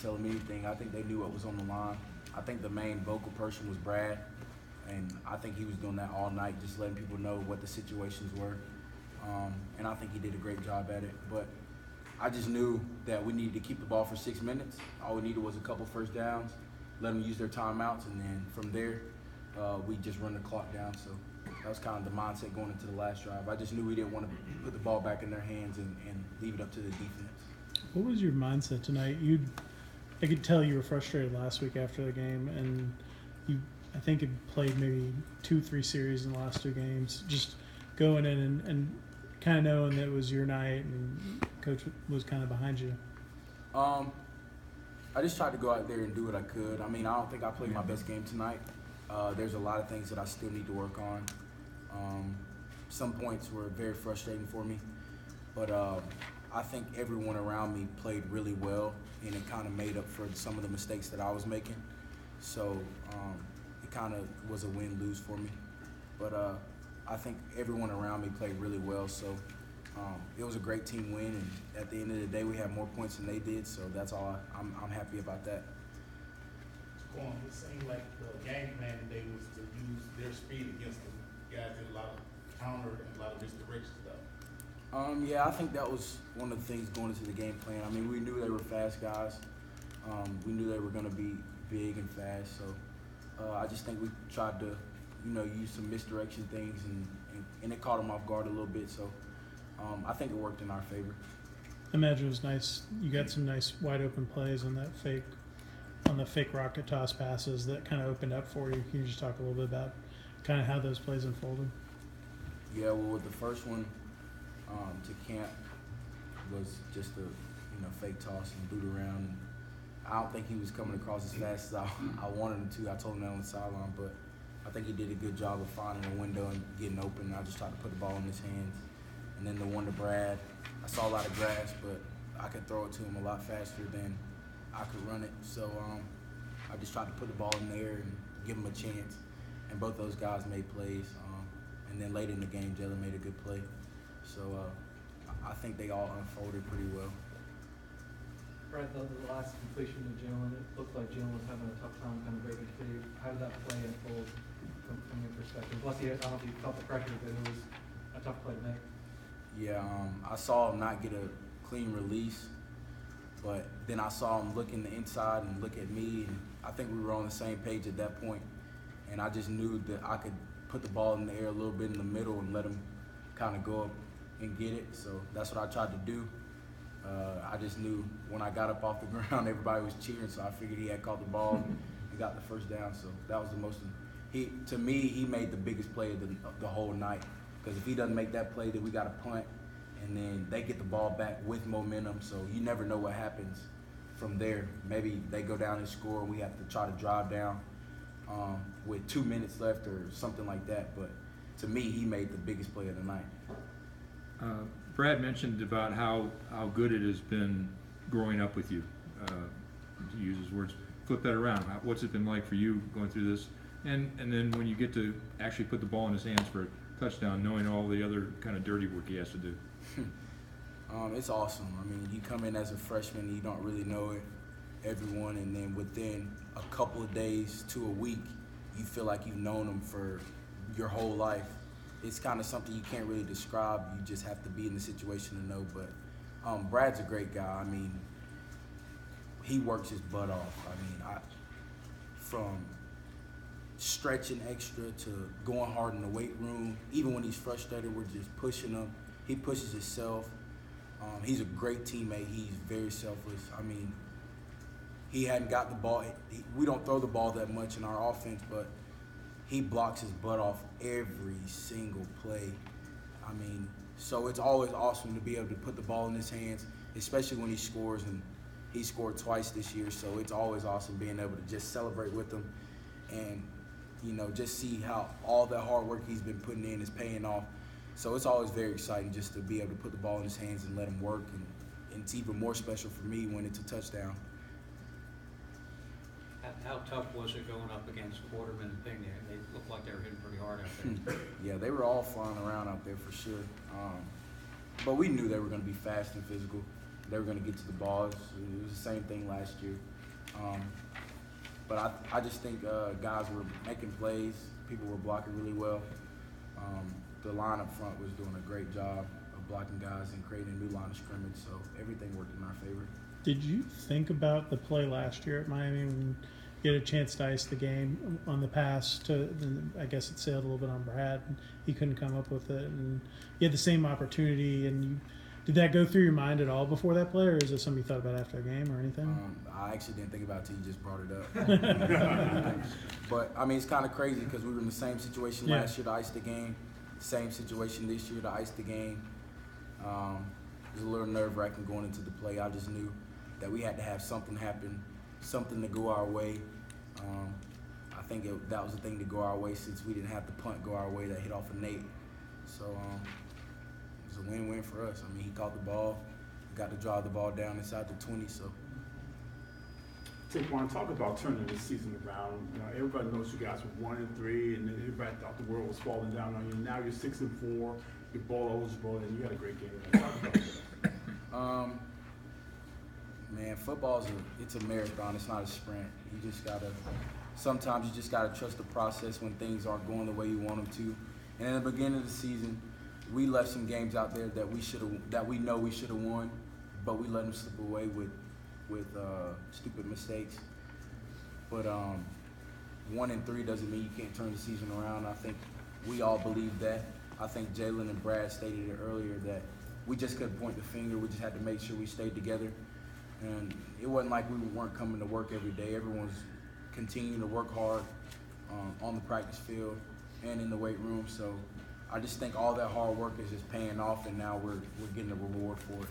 tell them anything. I think they knew what was on the line. I think the main vocal person was Brad, and I think he was doing that all night, just letting people know what the situations were. And I think he did a great job at it. But I just knew that we needed to keep the ball for 6 minutes. All we needed was a couple first downs, let them use their timeouts, and then from there, we just run the clock down. So that was kind of the mindset going into the last drive. I just knew we didn't want to put the ball back in their hands and leave it up to the defense. What was your mindset tonight? I could tell you were frustrated last week after the game, and I think you played maybe 2-3 series in the last 2 games. Just going in and kind of knowing that it was your night and coach was kind of behind you. I just tried to go out there and do what I could. I mean, I don't think I played my best game tonight. There's a lot of things that I still need to work on. Some points were very frustrating for me, but I think everyone around me played really well, and it kind of made up for some of the mistakes that I was making. So it kind of was a win-lose for me. But I think everyone around me played really well, so it was a great team win, and at the end of the day, we had more points than they did, so that's all. I'm happy about that. TaQuon, it seemed like the game plan today was to use their speed against them. Guys did a lot of counter and a lot of misdirection stuff. Yeah, I think that was one of the things going into the game plan. I mean, we knew they were fast guys. We knew they were going to be big and fast, so I just think we tried to, use some misdirection things, and it caught them off guard a little bit. So I think it worked in our favor. I imagine it was nice. You got some nice wide open plays on the fake rocket toss passes that kind of opened up for you. Can you just talk a little bit about kind of how those plays unfolded? Yeah, well, with the first one to camp was just a fake toss and boot around. I don't think he was coming across as fast as I wanted him to. I told him that on the sideline, but I think he did a good job of finding a window and getting open. I just tried to put the ball in his hands. And then the one to Brad, I saw a lot of grass, but I could throw it to him a lot faster than I could run it. So I just tried to put the ball in there and give him a chance. And both those guys made plays. And then later in the game, Jalen made a good play. So I think they all unfolded pretty well. Brad, the last completion to Jalen, it looked like Jalen was having a tough time kind of breaking free. How did that play unfold from your perspective? Plus, I don't know if you felt the pressure, but it was a tough play to make. Yeah, I saw him not get a clean release, but then I saw him look in the inside and look at me, and I think we were on the same page at that point. And I just knew that I could put the ball in the air a little bit in the middle and let him kind of go up and get it. So that's what I tried to do. I just knew when I got up off the ground, everybody was cheering, so I figured he had caught the ball and got the first down. So that was the most. To me, he made the biggest play of the whole night. Because if he doesn't make that play, then we got a punt, and then they get the ball back with momentum. So you never know what happens from there. Maybe they go down and score, and we have to try to drive down with 2 minutes left or something like that. But to me, he made the biggest play of the night. Brad mentioned about how good it has been growing up with you, to use his words. Flip that around. What's it been like for you going through this? And then when you get to actually put the ball in his hands for a touchdown, knowing all the other kind of dirty work he has to do. It's awesome. I mean, you come in as a freshman, you don't really know everyone, and then within a couple of days to a week, you feel like you've known them for your whole life. It's kind of something you can't really describe. You just have to be in the situation to know. But Brad's a great guy. I mean, he works his butt off. I mean, from stretching extra to going hard in the weight room. Even when he's frustrated, we're just pushing him. He pushes himself. He's a great teammate. He's very selfless. I mean, he hadn't got the ball. We don't throw the ball that much in our offense, but he blocks his butt off every single play. I mean, so it's always awesome to be able to put the ball in his hands, especially when he scores, and he scored twice this year. So it's always awesome being able to just celebrate with him and, just see how all that hard work he's been putting in is paying off. So it's always very exciting just to be able to put the ball in his hands and let him work. And it's even more special for me when it's a touchdown. How tough was it going up against Quarterman and Pena? They looked like they were hitting pretty hard out there. Yeah, they were all flying around out there for sure. But we knew they were going to be fast and physical. They were going to get to the ball. It was the same thing last year. But I just think guys were making plays. People were blocking really well. The line up front was doing a great job of blocking guys and creating a new line of scrimmage, so everything worked in our favor. Did you think about the play last year at Miami when you had a chance to ice the game on the pass to, I guess it sailed a little bit on Brad, and he couldn't come up with it, and you had the same opportunity, and did that go through your mind at all before that play, or is it something you thought about after the game or anything? I actually didn't think about it until you just brought it up. But, I mean, it's kind of crazy because we were in the same situation last year to ice the game, same situation this year to ice the game. It was a little nerve-wracking going into the play. I just knew that we had to have something happen, something to go our way. I think that was the thing to go our way since we didn't have the punt go our way that hit off of Nate. So it was a win-win for us. I mean, he caught the ball, got to drive the ball down inside the 20, so. TaQuon, talk about turning the season around. You know, everybody knows you guys were 1-3, and then everybody thought the world was falling down on you. Now you're 6-4, you're bowl eligible, and you had a great game. Talk about that. Man, football's it's a marathon. It's not a sprint. Sometimes you just gotta trust the process when things aren't going the way you want them to. And in the beginning of the season, we left some games out there that we know we should have won, but we let them slip away with stupid mistakes. But 1-3 doesn't mean you can't turn the season around. I think we all believe that. I think Jalen and Brad stated it earlier that we just couldn't point the finger. We just had to make sure we stayed together. And it wasn't like we weren't coming to work every day. Everyone's continuing to work hard on the practice field and in the weight room. So I just think all that hard work is just paying off, and now we're getting a reward for it.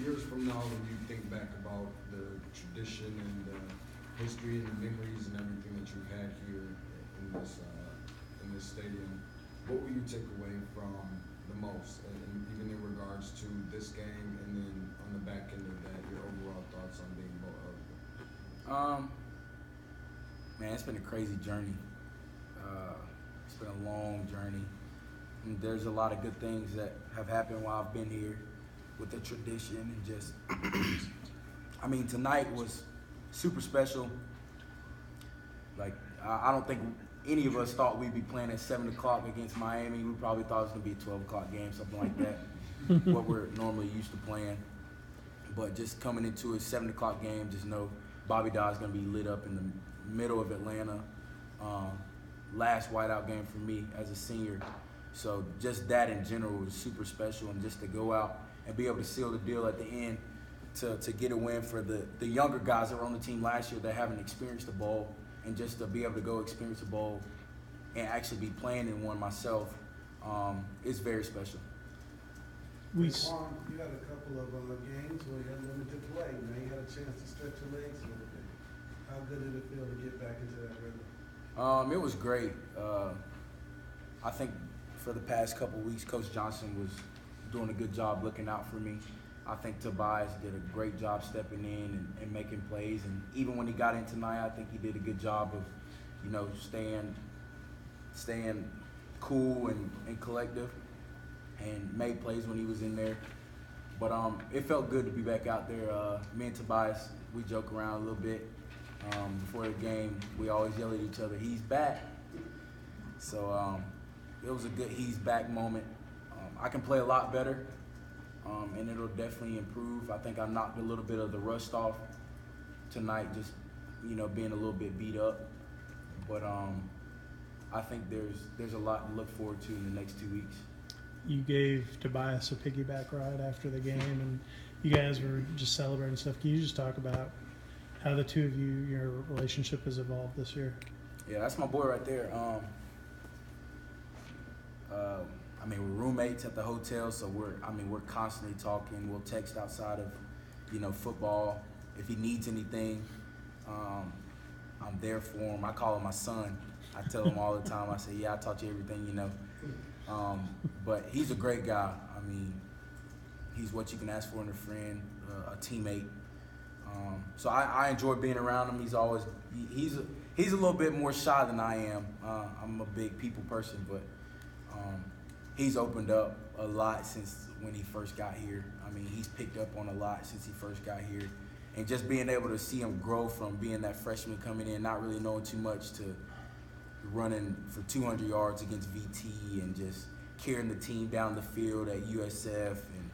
Years from now, when you think back about the tradition and the history and the memories and everything that you've had here in this stadium, what will you take away from the most, and even in regards to this game, and then on the back end of that, your overall thoughts on being more eligible? Man, it's been a crazy journey. It's been a long journey. And there's a lot of good things that have happened while I've been here with the tradition and just, I mean, tonight was super special. Like, I don't think any of us thought we'd be playing at 7 o'clock against Miami. We probably thought it was gonna be a 12 o'clock game, something like that, what we're normally used to playing. But just coming into a 7 o'clock game, just know Bobby Dodd's gonna be lit up in the middle of Atlanta. Last whiteout game for me as a senior. So just that in general was super special, and just to go out and be able to seal the deal at the end to get a win for the younger guys that were on the team last year that haven't experienced the bowl, and just to be able to go experience a bowl and actually be playing in one myself, is very special. TaQuon, you had a couple of games where you had limited play. Now you had a chance to stretch your legs a little bit. How good did it feel to get back into that rhythm? It was great. I think for the past couple of weeks, Coach Johnson was doing a good job looking out for me. I think Tobias did a great job stepping in and making plays. And even when he got in tonight, I think he did a good job of, you know, staying cool and collective, and made plays when he was in there. But it felt good to be back out there. Me and Tobias, we joke around a little bit. Before the game, we always yell at each other, "He's back." So it was a good "he's back" moment. I can play a lot better, and it'll definitely improve. I think I knocked a little bit of the rust off tonight, just, you know, being a little bit beat up. But I think there's a lot to look forward to in the next 2 weeks. You gave Tobias a piggyback ride after the game, and you guys were just celebrating stuff. Can you just talk about how the two of you, your relationship has evolved this year? Yeah, that's my boy right there. I mean, we're roommates at the hotel, so we're constantly talking. We'll text outside of, you know, football. If he needs anything, I'm there for him. I call him my son. I tell him all the time, I say, "Yeah, I taught you everything you know." But he's a great guy. I mean, he's what you can ask for in a friend, a teammate. So I enjoy being around him. He's a little bit more shy than I am. I'm a big people person, but he's opened up a lot since when he first got here. I mean, he's picked up on a lot since he first got here, and just being able to see him grow from being that freshman coming in, not really knowing too much, to running for 200 yards against VT and just carrying the team down the field at USF and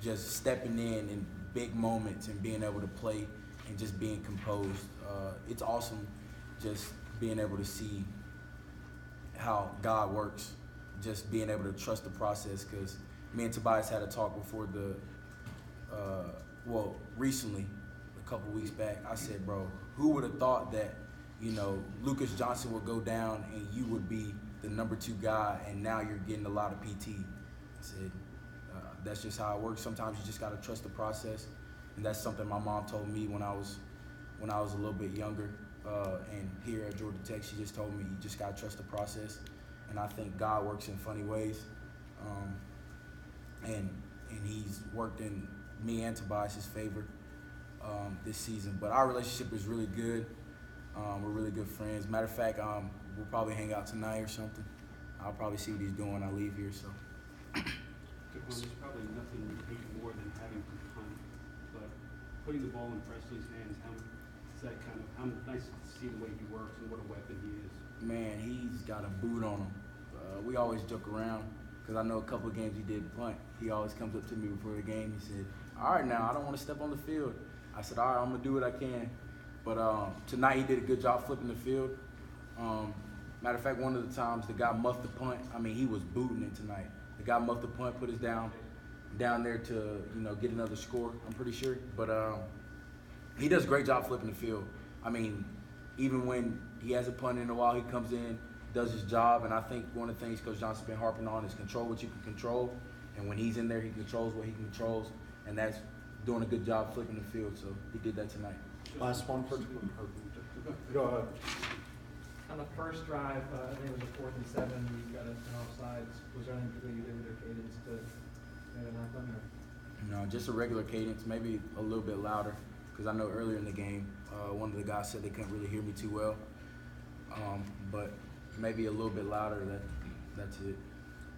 just stepping in big moments and being able to play and just being composed. It's awesome just being able to see how God works, just being able to trust the process, because me and Tobias had a talk before recently, a couple weeks back. I said, bro, who would have thought that, Lucas Johnson would go down and you would be the number 2 guy, and now you're getting a lot of PT. I said, that's just how it works. Sometimes you just got to trust the process, and that's something my mom told me when I was a little bit younger. And here at Georgia Tech, she just told me, you just got to trust the process. And I think God works in funny ways. And he's worked in me and Tobias' favor this season. But our relationship is really good. We're really good friends. Matter of fact, we'll probably hang out tonight or something. I'll probably see what he's doing when I leave here. So. There's probably nothing you hate more than having to punt, but putting the ball in Presley's hands, how nice to see the way he works and what a weapon he is. Man, he's got a boot on him. We always joke around, because I know a couple of games he did punt. He always comes up to me before the game. He said, all right, now, I don't want to step on the field. I said, all right, I'm going to do what I can. But tonight he did a good job flipping the field. Matter of fact, one of the times the guy muffed the punt. I mean, he was booting it tonight. The guy muffed the punt, put us down there to, get another score, I'm pretty sure. But he does a great job flipping the field. I mean, even when he hasn't punted in a while, he comes in, does his job. And I think one of the things Coach Johnson's been harping on is control what you can control. And when he's in there, he controls what he controls. And that's doing a good job flipping the field. So he did that tonight. Last one for Go ahead. On the first drive, I think it was a 4th and 7, you got an offsides. Was there anything particular you did with your cadence to make it happen? No, just a regular cadence, maybe a little bit louder, because I know earlier in the game, one of the guys said they couldn't really hear me too well. But maybe a little bit louder, that's it.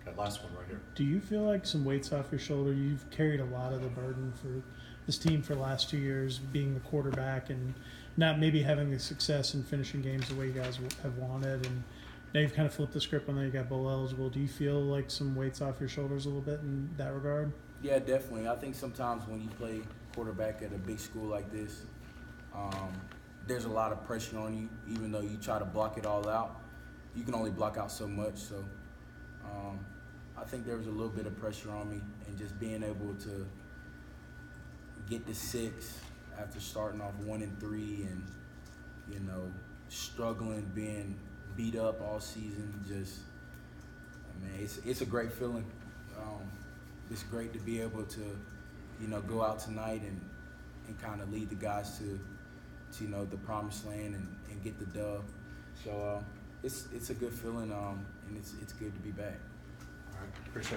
Okay, last one right here. Do you feel like some weight's off your shoulder? You've carried a lot of the burden for this team for the last 2 years, being the quarterback and not maybe having the success in finishing games the way you guys have wanted. And now you've kind of flipped the script on that. You got bowl eligible. Do you feel like some weight's off your shoulders a little bit in that regard? Yeah, definitely. I think sometimes when you play quarterback at a big school like this, there's a lot of pressure on you. Even though you try to block it all out, you can only block out so much. So I think there was a little bit of pressure on me, and just being able to get to 6 after starting off 1-3 and, struggling, being beat up all season. Just, it's a great feeling. It's great to be able to, go out tonight and kind of lead the guys to the promised land and get the dub. So it's a good feeling, and it's good to be back. All right, appreciate it.